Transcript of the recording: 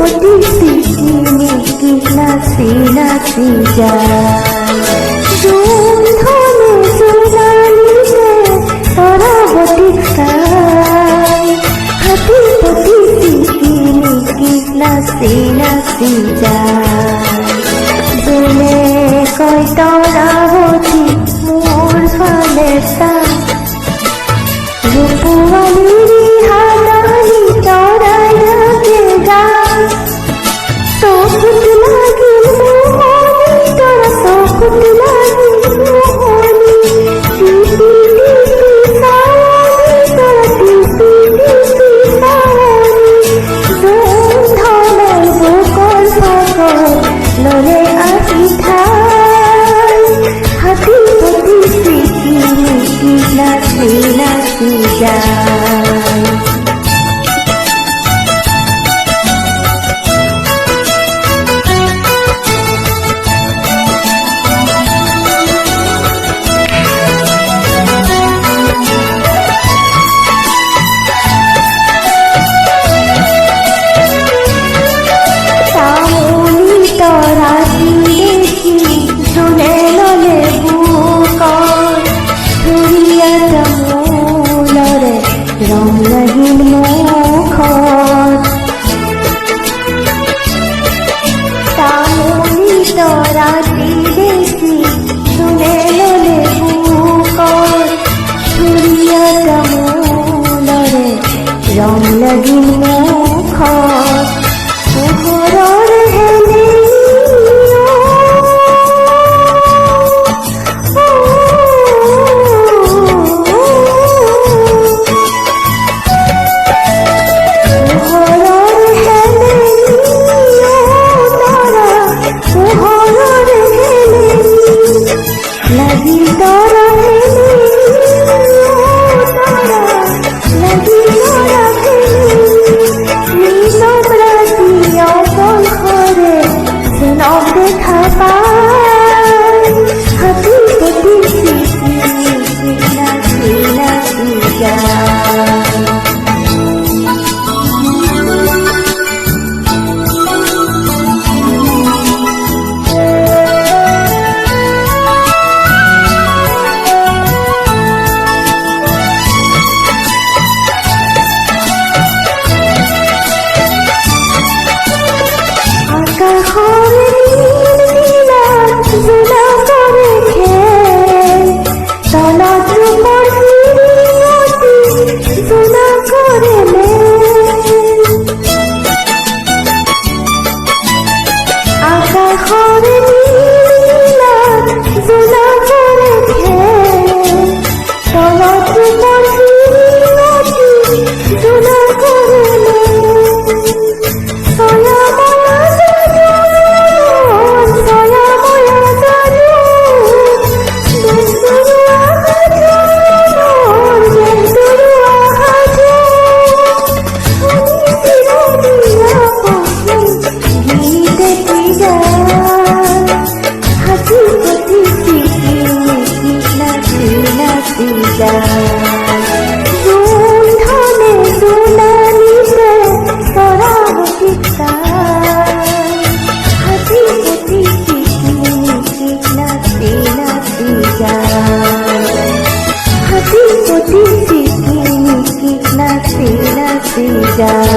পতি সিকিমিকি নাচি নাচি যায় ধনে সোনালিতে তরবটি খায় হাতি পতি সিকিমিকি নাচি নাচি যায় জোনে কয় তরাবতী মোর ফালে তাই রূপওয়ালিরি হাতালি তরাই রাতে যায় চোখত লাগিল মোহনি তোরা চোখত লাগিল মোহনি টিপি টিপি সাওনি তোরা টিপি টিপি সাওনি ধনাই বুকর ফাকর লরে আসি ঠাই হাতি পতি সিকিমিকি নাচি নাচি যায় রং লাগিল মুখত তামুলি তরাটি দেখি শুনে ললে বুকত ছুরিয়া তামুলরে রং লাগিল মুখত পুকুরর হেলে হাতি পতি সিকিমিকি নাচি নাচি যায়।